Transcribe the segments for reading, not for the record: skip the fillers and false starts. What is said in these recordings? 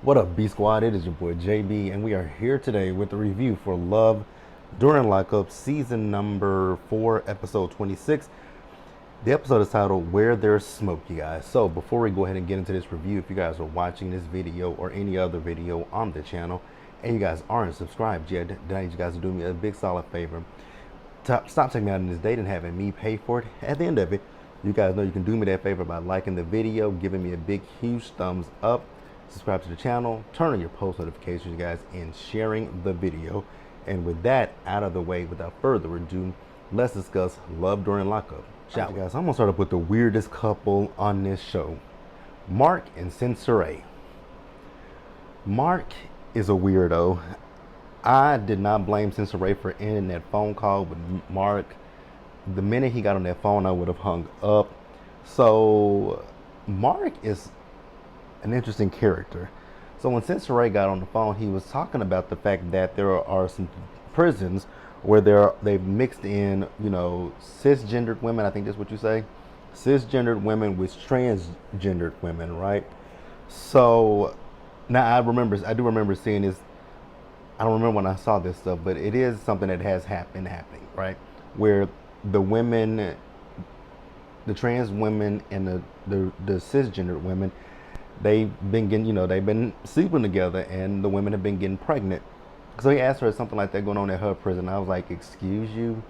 What up, B Squad? It is your boy JB, and we are here today with a review for Love During Lockup, season number 4, episode 26. The episode is titled Where There's Smoke, you guys. So, before we go ahead and get into this review, if you guys are watching this video or any other video on the channel, and you guys aren't subscribed yet, then I need you guys to do me a big solid favor. Stop taking me out on this date and having me pay for it. At the end of it, you guys know you can do me that favor by liking the video, giving me a big, huge thumbs up, subscribe to the channel, turn on your post notifications, you guys, and sharing the video. And with that out of the way, without further ado, let's discuss Love During Lockup. Shall we? Guys, I'm gonna start up with the weirdest couple on this show, Mark and Sensore. Mark is a weirdo. I did not blame Sensore for ending that phone call with Mark. The minute he got on that phone, I would have hung up. So Mark is an interesting character. So when Sensore got on the phone, he was talking about the fact that there are some prisons where they've mixed in, cisgendered women. I think that's what you say, cisgendered women with transgendered women, right? So now I do remember seeing this. I don't remember when I saw this stuff, but it is something that has been happening, right? Where the women, the trans women, and the cisgendered women, they've been getting, they've been sleeping together, and the women have been getting pregnant. So he asked her something like that going on at her prison. I was like, excuse you?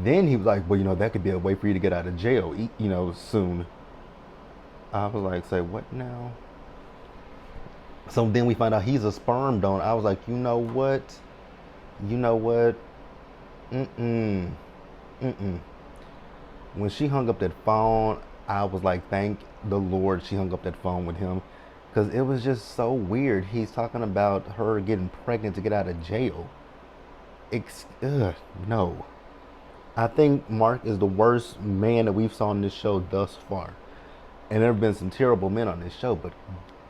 Then he was like, well, that could be a way for you to get out of jail, soon. I was like, say what now? So then we find out he's a sperm donor. I was like, you know what? Mm-mm. Mm-mm. When she hung up that phone, I was like, thank the Lord she hung up that phone with him. Because it was just so weird. He's talking about her getting pregnant to get out of jail. No. I think Mark is the worst man that we've saw on this show thus far. And there have been some terrible men on this show, but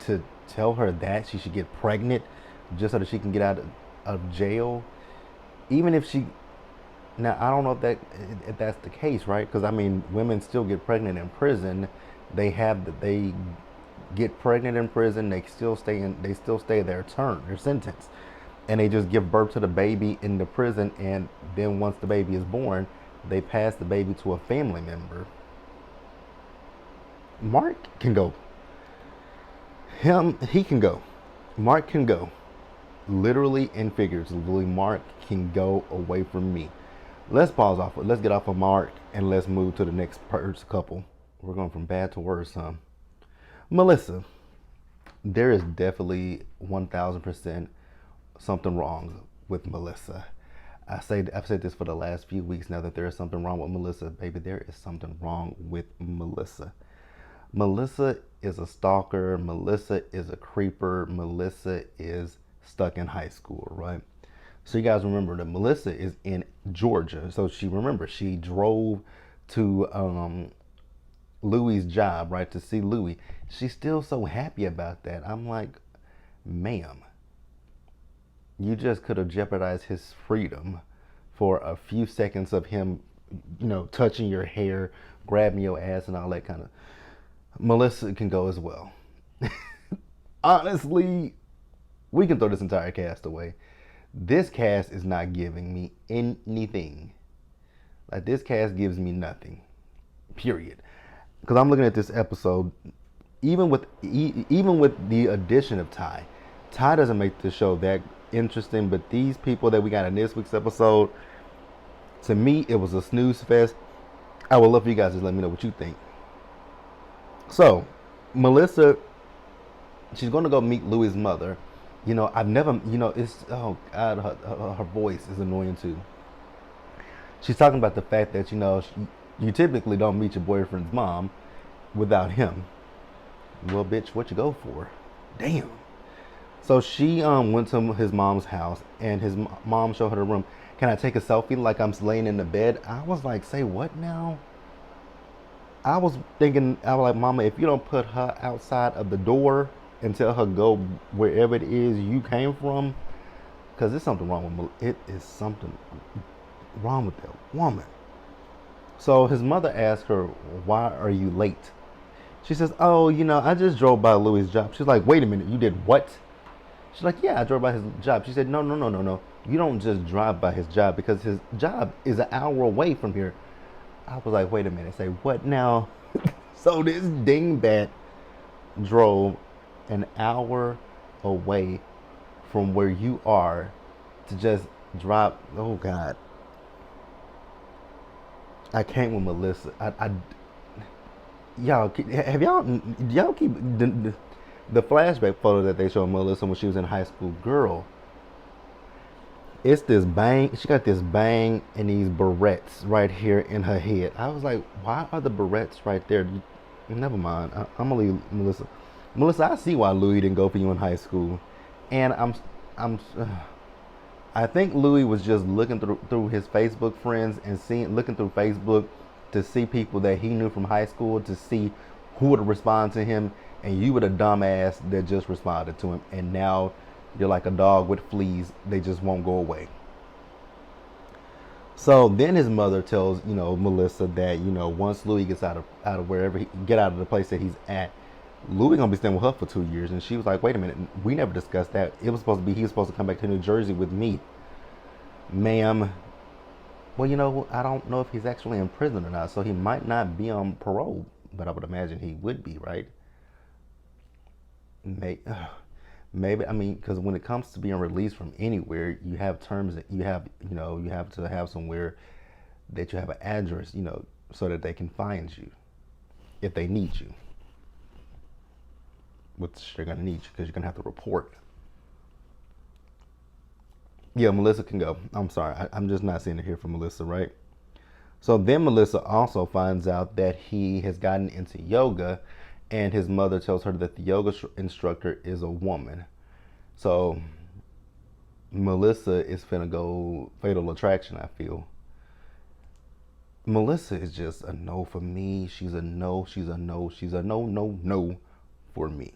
to tell her that she should get pregnant just so that she can get out of jail, even if she, now I don't know if that's the case, right? Because I mean, women still get pregnant in prison. They get pregnant in prison. They still stay their sentence, and they just give birth to the baby in the prison. And then once the baby is born, they pass the baby to a family member. Mark can go. He can go. Mark can go. Literally and figuratively, Mark can go away from me. Let's pause off. Let's get off of Mark and let's move to the next couple. We're going from bad to worse, huh? Melissa. There is definitely 1000% something wrong with Melissa. I've said this for the last few weeks now that there is something wrong with Melissa. Baby, there is something wrong with Melissa. Melissa is a stalker. Melissa is a creeper. Melissa is stuck in high school, right? So you guys remember that Melissa is in Georgia. So she drove to Louie's job, right, to see Louie. She's still so happy about that. I'm like, ma'am, you just could have jeopardized his freedom for a few seconds of him, touching your hair, grabbing your ass and all that kind of. Melissa can go as well. Honestly, we can throw this entire cast away. This cast is not giving me anything. Like, this cast gives me nothing. Period. Because I'm looking at this episode, even with the addition of Ty doesn't make the show that interesting. But these people that we got in this week's episode, to me, it was a snooze fest. I would love for you guys to let me know what you think. So, Melissa, she's going to go meet Louie's mother. I've never, it's, oh God, her voice is annoying too. She's talking about the fact that, you typically don't meet your boyfriend's mom without him. Well, bitch, what you go for? Damn. So she went to his mom's house, and his mom showed her the room. Can I take a selfie like I'm laying in the bed? I was like, say what now? I was like, Mama, if you don't put her outside of the door and tell her go wherever it is you came from, because there's something wrong with it is something wrong with that woman. So his mother asked her, why are you late? She says, oh, I just drove by Louie's job. She's like, wait a minute, you did what? She's like, yeah, I drove by his job. She said, no, no, no, no, no. You don't just drive by his job because his job is an hour away from here. I was like, wait a minute. Say, what now? So this dingbat drove an hour away from where you are to just drop. Oh, God. I came with Melissa. Y'all, have y'all keep the flashback photo that they showed Melissa when she was in high school. Girl, it's this bang. She got this bang and these barrettes right here in her head. I was like, why are the barrettes right there? Never mind. I'm gonna leave Melissa. Melissa, I see why Louis didn't go for you in high school, and I'm. I think Louis was just looking through his Facebook friends and looking through Facebook to see people that he knew from high school to see who would respond to him, and you were the dumbass that just responded to him, and now you're like a dog with fleas. They just won't go away. So then his mother tells Melissa that once Louis gets out of wherever get out of the place that he's at, Louis gonna be staying with her for 2 years. And she was like, wait a minute, we never discussed that. It was supposed to be he was supposed to come back to New Jersey with me, ma'am. Well, I don't know if he's actually in prison or not, so he might not be on parole, but I would imagine he would be, right? Maybe, I mean, because when it comes to being released from anywhere, you have terms that you have to have somewhere that you have an address, so that they can find you if they need you. Which they're gonna need you because you're gonna have to report. Yeah, Melissa can go. I'm sorry, I'm just not seeing it here from Melissa, right? So then Melissa also finds out that he has gotten into yoga, and his mother tells her that the yoga instructor is a woman. So Melissa is finna go Fatal Attraction, I feel. Melissa is just a no for me. She's a no, she's a no, she's a no, no, no for me.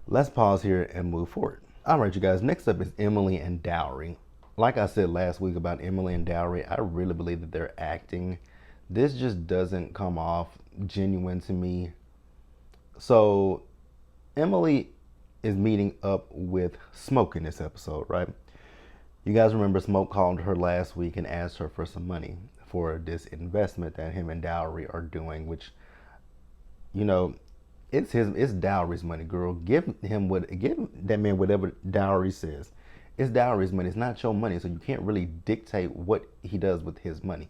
Let's pause here and move forward. All right, you guys, next up is Emily and Dowry. Like I said last week about Emily and Dowry, I really believe that they're acting. This just doesn't come off genuine to me. So Emily is meeting up with Smoke in this episode, right? You guys remember Smoke called her last week and asked her for some money for this investment that him and Dowry are doing, which, it's Dowry's money, girl. Give that man whatever Dowry says. It's Dowry's money. It's not your money, so you can't really dictate what he does with his money.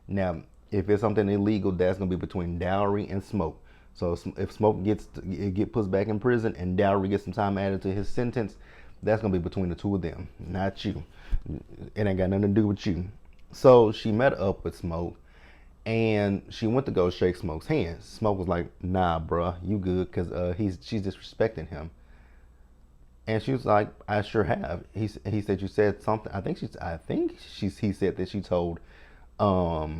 Now, if it's something illegal, that's gonna be between Dowry and Smoke. So if Smoke get put back in prison and Dowry gets some time added to his sentence, that's gonna be between the two of them, not you. It ain't got nothing to do with you. So she met up with Smoke, and she went to go shake Smoke's hand. Smoke was like, "Nah, bruh, you good?" Because she's disrespecting him. And she was like, "I sure have." He said, "You said something." He said that she told, oh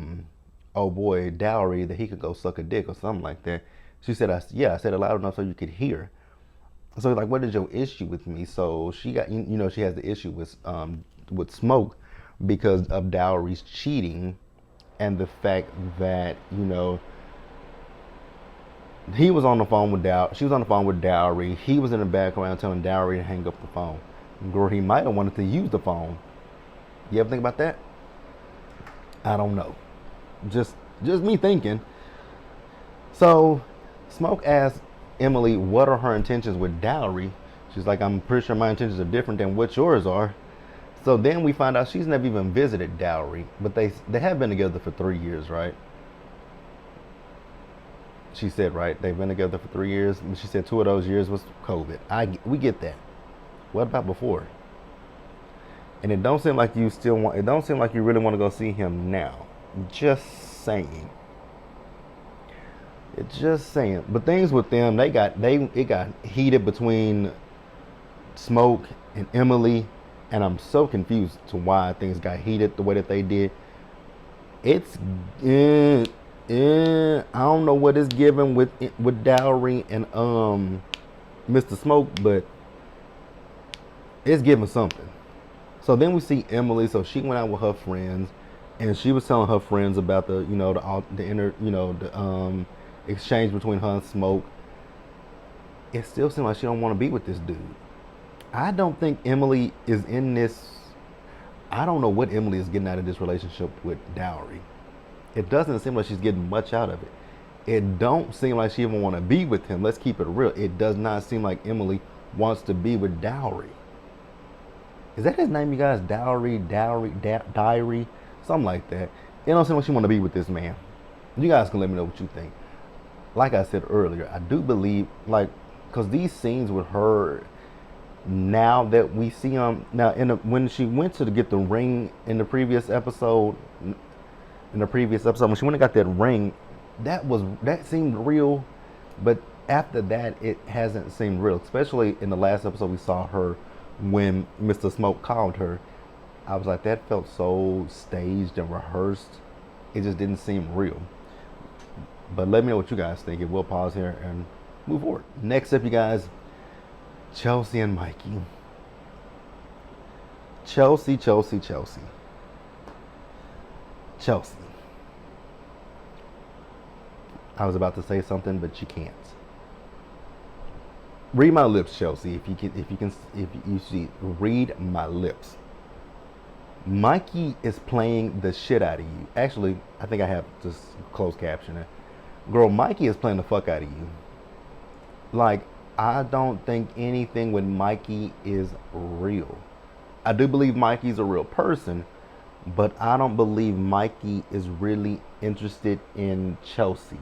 boy, Dowry, that he could go suck a dick or something like that. She said, I said it loud enough so you could hear." So he's like, "What is your issue with me?" So she got, she has the issue with Smoke because of Dowry's cheating and the fact that, he was on the phone with she was on the phone with Dowry. He was in the background telling Dowry to hang up the phone. Girl, he might have wanted to use the phone. You ever think about that? I don't know. Just me thinking. So Smoke asked Emily what are her intentions with Dowry. She's like, "I'm pretty sure my intentions are different than what yours are." So then we find out she's never even visited Dowry, but they have been together for 3 years, right? She said, right? They've been together for 3 years. She said 2 of those years was COVID. We get that. What about before? And it don't seem like you really want to go see him now. Just saying. It's just saying. But things with them, it got heated between Smoke and Emily, and I'm so confused to why things got heated the way that they did. It's I don't know what it's given with Dowry and Mr. Smoke, but it's giving something. So then we see Emily. So she went out with her friends, and she was telling her friends about the exchange between her and Smoke. It still seems like she don't want to be with this dude. I don't think Emily is in this. I don't know what Emily is getting out of this relationship with Dowry. It doesn't seem like she's getting much out of it. It don't seem like she even want to be with him. Let's keep it real. It does not seem like Emily wants to be with Dowry. Is that his name, you guys? Diary, something like that. It don't seem like she want to be with this man. You guys can let me know what you think. Like I said earlier, I do believe, like, because these scenes with her, now that we see now when she went to get the ring in the previous episode, when she went and got that ring, that seemed real, but after that it hasn't seemed real. Especially in the last episode we saw her when Mr. Smoke called her. I was like, that felt so staged and rehearsed. It just didn't seem real. But let me know what you guys think, and we'll pause here and move forward. Next up, you guys, Chelsea and Mikey. Chelsea. I was about to say something, but you can't. Read my lips, Chelsea. If you see, read my lips. Mikey is playing the shit out of you. Actually, I think I have to close caption it. Girl, Mikey is playing the fuck out of you. Like, I don't think anything with Mikey is real. I do believe Mikey's a real person, but I don't believe Mikey is really interested in Chelsea.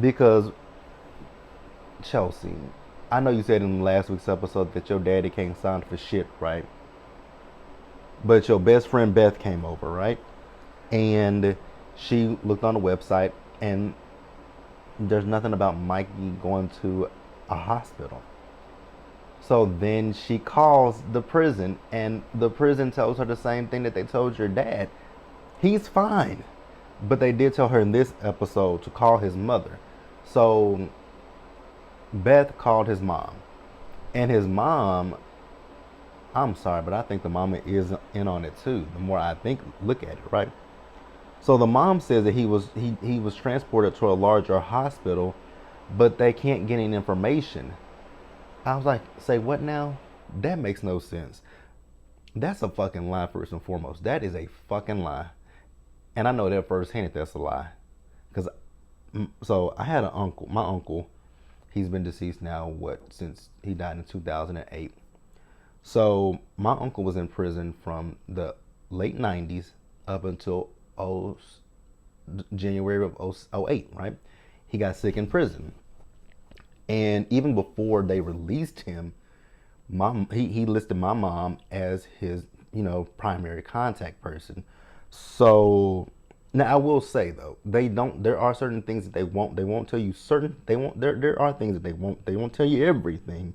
Because, Chelsea, I know you said in last week's episode that your daddy can't sign for shit, right? But your best friend Beth came over, right? And she looked on the website, and there's nothing about Mikey going to a hospital. So then she calls the prison, and the prison tells her the same thing that they told your dad. He's fine. But they did tell her in this episode to call his mother. So Beth called his mom. And his mom, I'm sorry, but I think the mama is in on it too. The more I look at it, right? So the mom says that he was transported to a larger hospital, but they can't get any information. I was like, say what now? That makes no sense. That's a fucking lie, first and foremost. That is a fucking lie. And I know that firsthand that that's a lie. So I had an uncle. My uncle, he's been deceased now, since he died in 2008. So my uncle was in prison from the late 90s up until January of 2008, right? He got sick in prison. And even before they released him, he listed my mom as his, primary contact person. So now I will say though, there are certain things that they won't tell you there are things that they won't tell you everything.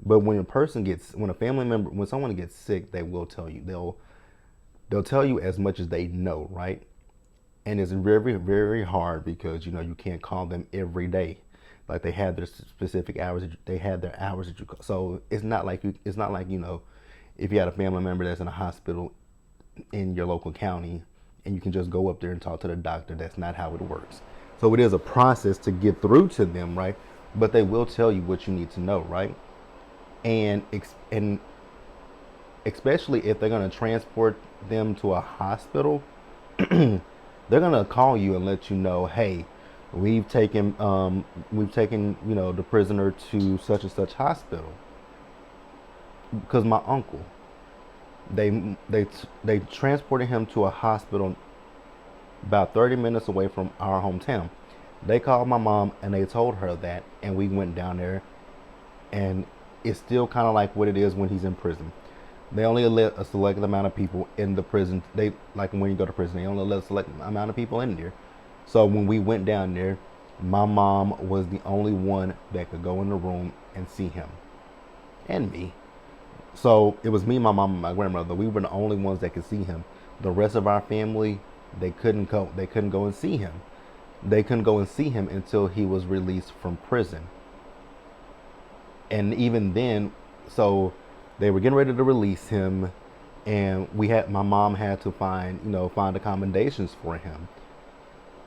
But when a family member, when someone gets sick, they will tell you. They'll tell you as much as they know, right? And it's very, very hard because, you can't call them every day. Like they have their specific hours. They have their hours that you call. So it's not like if you had a family member that's in a hospital in your local county and you can just go up there and talk to the doctor. That's not how it works. So it is a process to get through to them, right? But they will tell you what you need to know, right? And especially if they're going to transport them to a hospital, they're going to call you and let you know, hey, we've taken the prisoner to such and such hospital. Because my uncle, they transported him to a hospital about 30 minutes away from our hometown. They called my mom and they told her that, and we went down there, and it's still kind of like what it is when he's in prison. They only let a select amount of people in the prison. They, like when you go to prison, they only let a select amount of people in there. So when we went down there, my mom was the only one that could go in the room and see him, and me. So it was me, my mom, and my grandmother. We were the only ones that could see him. The rest of our family, they couldn't go. They couldn't go and see him. They couldn't go and see him until he was released from prison. And even then, so they were getting ready to release him, and my mom had to find accommodations for him.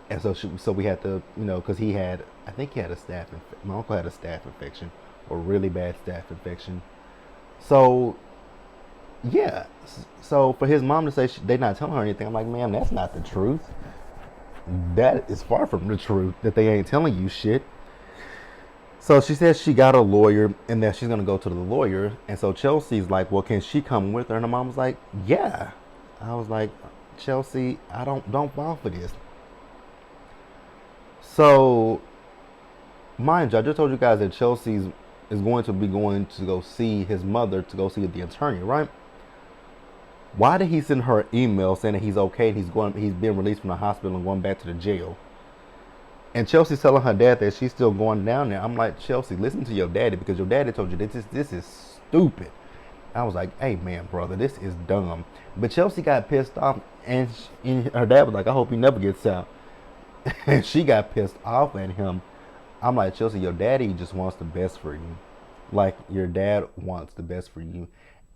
And so we had to, because I think he had my uncle had a staph infection, or really bad staph infection. So yeah, so for his mom to say they're not telling her anything, I'm like, ma'am, that's not the truth. That is far from the truth that they ain't telling you shit. So she says she got a lawyer and that she's gonna go to the lawyer. And so Chelsea's like, well, can she come with her? And the mom was like, yeah. I was like, Chelsea, I don't fall for this. So mind you, I just told you guys that Chelsea's is going to be going to go see his mother to go see the attorney, right? Why did he send her an email saying that he's okay and he's been released from the hospital and going back to the jail? And Chelsea's telling her dad that she's still going down there. I'm like, Chelsea, listen to your daddy because your daddy told you that this is stupid. I was like, hey man, brother, this is dumb. But Chelsea got pissed off, and her dad was like, I hope he never gets out. And she got pissed off at him. I'm like, Chelsea, your daddy just wants the best for you. Like, your dad wants the best for you.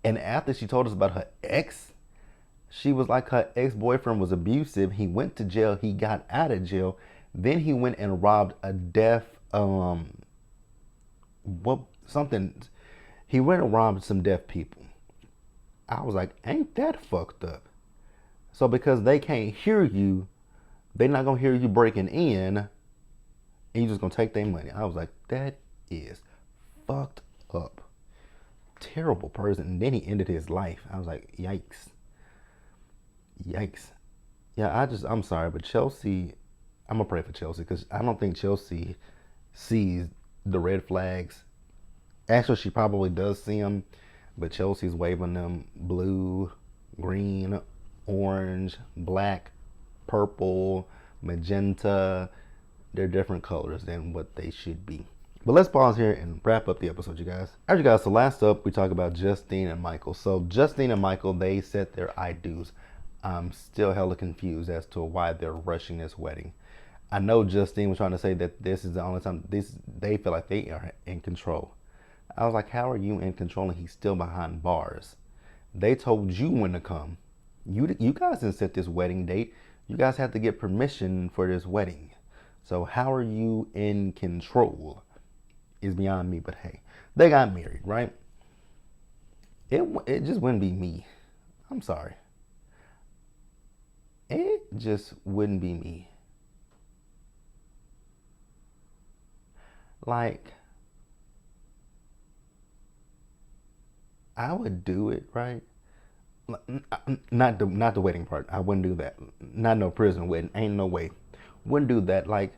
And after she told us about her ex, she was like, her ex-boyfriend was abusive. He went to jail. He got out of jail. Then he went and robbed a deaf, what, something. He went and robbed some deaf people. I was like, ain't that fucked up? So because they can't hear you, they're not going to hear you breaking in, and you're just going to take their money. I was like, that is fucked up. Terrible person. And then he ended his life. I was like, yikes. Yikes. Yeah, I'm sorry, but Chelsea, I'm going to pray for Chelsea because I don't think Chelsea sees the red flags. Actually, she probably does see them, but Chelsea's waving them blue, green, orange, black, purple, magenta. They're different colors than what they should be. But let's pause here and wrap up the episode, you guys. All right, you guys, so last up, we talk about Justine and Michael. So Justine and Michael, they set their I do's. I'm still hella confused as to why they're rushing this wedding. I know Justine was trying to say that this is the only time they feel like they are in control. I was like, how are you in control and he's still behind bars? They told you when to come. You guys didn't set this wedding date. You guys have to get permission for this wedding. So how are you in control? Is beyond me, but hey, they got married, right? It just wouldn't be me. I'm sorry. It just wouldn't be me. Like, I would do it, right? Not the wedding part. I wouldn't do that. Not no prison wedding. Ain't no way. Wouldn't do that. Like,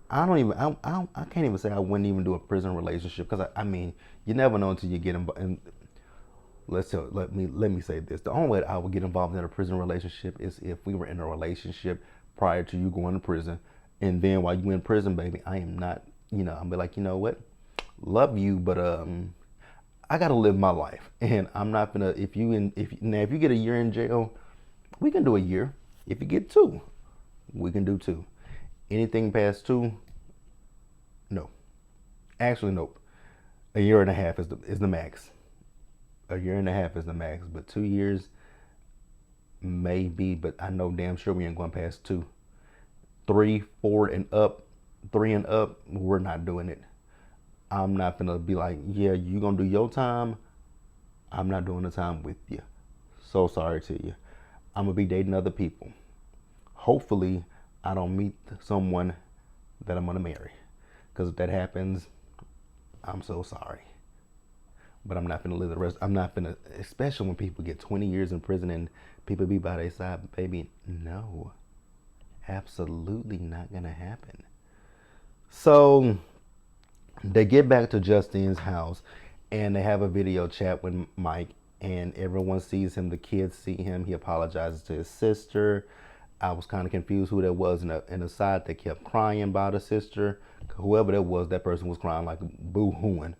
I can't even say I wouldn't even do a prison relationship because I mean, you never know until you get involved. And let me say this: the only way that I would get involved in a prison relationship is if we were in a relationship prior to you going to prison, and then while you in prison, baby, I am not. I'll be like, you know what, love you, but I gotta live my life, and I'm not gonna. If you get a year in jail, we can do a year. If you get 2, we can do 2. Anything past 2, no. Actually, nope. A year and a half is the max. A year and a half is the max, but 2 years, maybe. But I know damn sure we ain't going past 2. 3, 4, and up. 3 and up, we're not doing it. I'm not gonna be like, yeah, you gonna do your time. I'm not doing the time with you. So sorry to you. I'm gonna be dating other people. Hopefully, I don't meet someone that I'm gonna marry. Because if that happens, I'm so sorry. But I'm not gonna live the rest. I'm not gonna, especially when people get 20 years in prison and people be by their side, baby. No, absolutely not gonna happen. So they get back to Justine's house and they have a video chat with Mike, and everyone sees him. The kids see him. He apologizes to his sister. I was kind of confused who that was in the side that kept crying about his sister. Whoever that was, that person was crying like boo-hooing.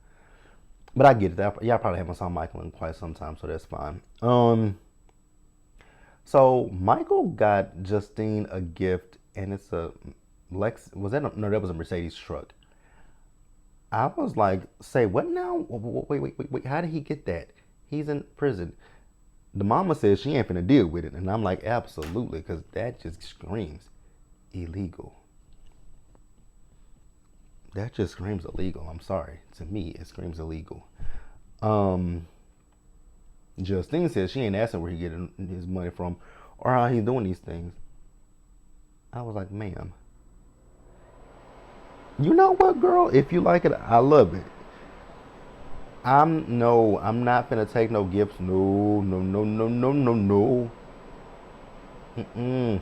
But I get it. Y'all probably haven't saw Michael in quite some time, so that's fine. So Michael got Justine a gift, and it's a no, that was a Mercedes truck. I was like, say what now? Wait. How did he get that? He's in prison. The mama says she ain't finna deal with it. And I'm like, absolutely, because that just screams illegal. That just screams illegal. I'm sorry. To me, it screams illegal. Justine says she ain't asking where he getting his money from or how he's doing these things. I was like, ma'am, you know what, girl? If you like it, I love it. I'm not gonna take no gifts. No, no, no, no, no, no, no. Mm-mm.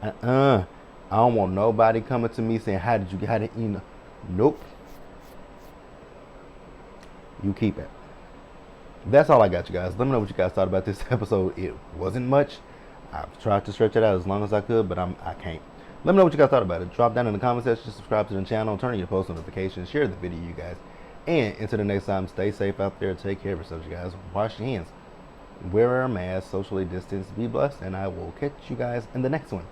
Uh-uh. I don't want nobody coming to me saying, how did you get it? You know, nope. You keep it. That's all I got, you guys. Let me know what you guys thought about this episode. It wasn't much. I've tried to stretch it out as long as I could, but I can't. Let me know what you guys thought about it. Drop down in the comment section, subscribe to the channel, turn on your post notifications, share the video, you guys. And until the next time, stay safe out there. Take care of yourselves, you guys. Wash your hands. Wear a mask, socially distance, be blessed, and I will catch you guys in the next one.